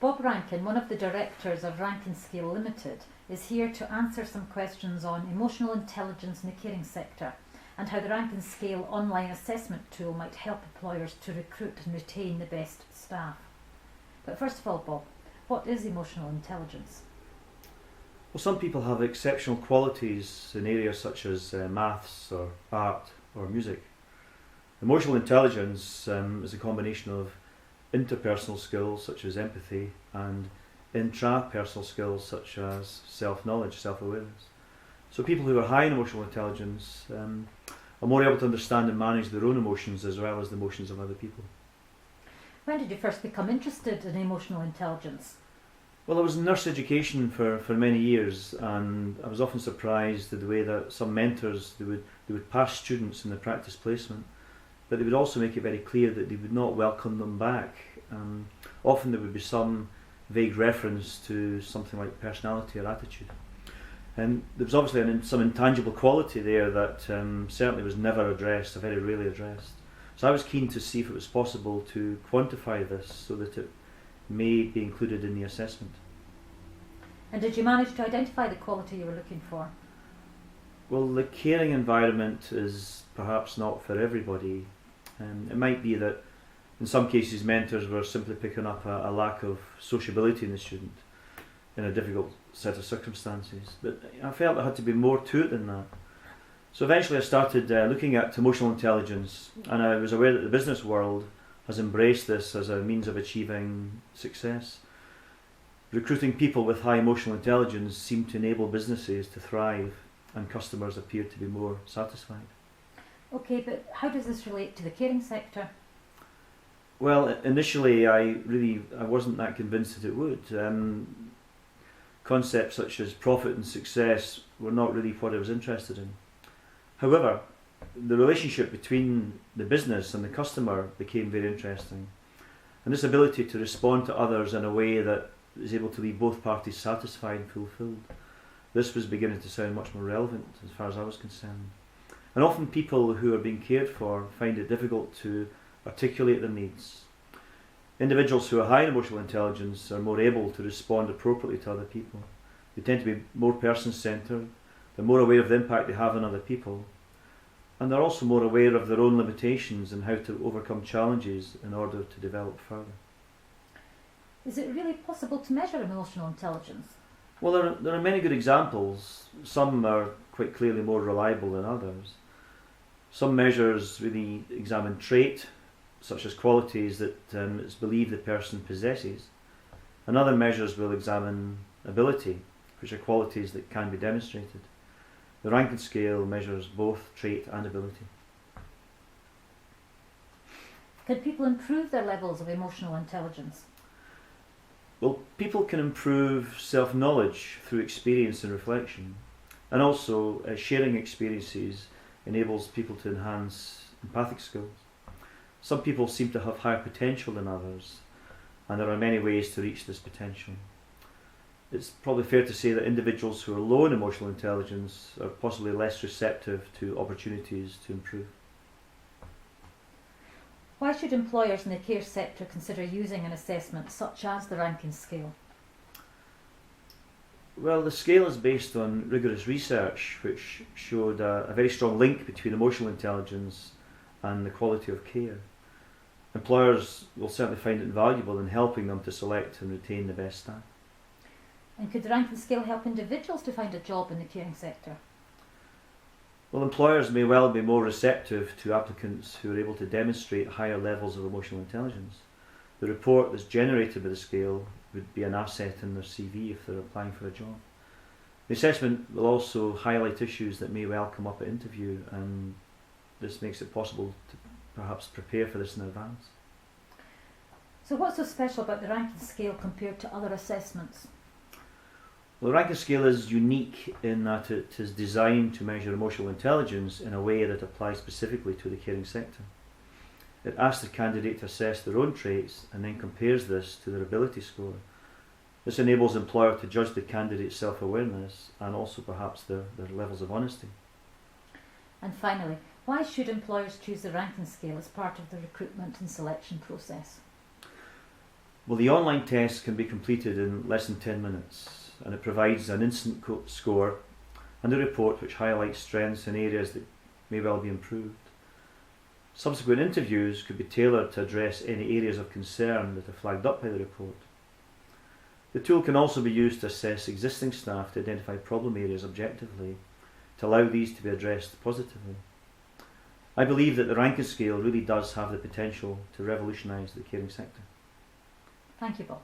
Bob Rankin, one of the directors of Rankein Scale Limited, is here to answer some questions on emotional intelligence in the caring sector and how the Rankein Scale online assessment tool might help employers to recruit and retain the best staff. But first of all, Bob, what is emotional intelligence? Well, some people have exceptional qualities in areas such as maths or art or music. Emotional intelligence is a combination of interpersonal skills such as empathy and intrapersonal skills such as self-knowledge, self-awareness. So people who are high in emotional intelligence are more able to understand and manage their own emotions as well as the emotions of other people. When did you first become interested in emotional intelligence? Well, I was in nurse education for many years, and I was often surprised at the way that some mentors they would pass students in the practice placement, but they would also make it very clear that they would not welcome them back. Often there would be some vague reference to something like personality or attitude. And there was obviously some intangible quality there that certainly was never addressed, or very rarely addressed. So I was keen to see if it was possible to quantify this so that it may be included in the assessment. And did you manage to identify the quality you were looking for? Well, the caring environment is perhaps not for everybody. It might be that in some cases mentors were simply picking up a lack of sociability in the student in a difficult set of circumstances. But I felt there had to be more to it than that. So eventually I started looking at emotional intelligence, and I was aware that the business world has embraced this as a means of achieving success. Recruiting people with high emotional intelligence seemed to enable businesses to thrive, and customers appeared to be more satisfied. Okay, but how does this relate to the caring sector? Well, initially I wasn't that convinced that it would. Concepts such as profit and success were not really what I was interested in. However, the relationship between the business and the customer became very interesting. And this ability to respond to others in a way that is able to leave both parties satisfied and fulfilled, this was beginning to sound much more relevant as far as I was concerned. And often people who are being cared for find it difficult to articulate their needs. Individuals who are high in emotional intelligence are more able to respond appropriately to other people. They tend to be more person-centred, they're more aware of the impact they have on other people, and they're also more aware of their own limitations and how to overcome challenges in order to develop further. Is it really possible to measure emotional intelligence? Well, there are many good examples. Some are quite clearly more reliable than others. Some measures really examine trait, such as qualities that it's believed the person possesses, and other measures will examine ability, which are qualities that can be demonstrated. The Rankein Scale measures both trait and ability. Can people improve their levels of emotional intelligence? Well, people can improve self-knowledge through experience and reflection, and also sharing experiences enables people to enhance empathic skills. Some people seem to have higher potential than others, and there are many ways to reach this potential. It's probably fair to say that individuals who are low in emotional intelligence are possibly less receptive to opportunities to improve. Why should employers in the care sector consider using an assessment such as the Rankein Scale? Well, the scale is based on rigorous research which showed a very strong link between emotional intelligence and the quality of care. Employers will certainly find it invaluable in helping them to select and retain the best staff. And could the Rankein Scale help individuals to find a job in the caring sector? Well, employers may well be more receptive to applicants who are able to demonstrate higher levels of emotional intelligence. The report that's generated by the scale would be an asset in their CV if they're applying for a job. The assessment will also highlight issues that may well come up at interview, and this makes it possible to perhaps prepare for this in advance. So what's so special about the Rankein Scale compared to other assessments? Well, the Rankein Scale is unique in that it is designed to measure emotional intelligence in a way that applies specifically to the caring sector. It asks the candidate to assess their own traits and then compares this to their ability score. This enables the employer to judge the candidate's self-awareness and also perhaps their levels of honesty. And finally, why should employers choose the Rankein Scale as part of the recruitment and selection process? Well, the online test can be completed in less than 10 minutes, and it provides an instant score and a report which highlights strengths and areas that may well be improved. Subsequent interviews could be tailored to address any areas of concern that are flagged up by the report. The tool can also be used to assess existing staff to identify problem areas objectively, to allow these to be addressed positively. I believe that the Rankein Scale really does have the potential to revolutionise the caring sector. Thank you, Bob.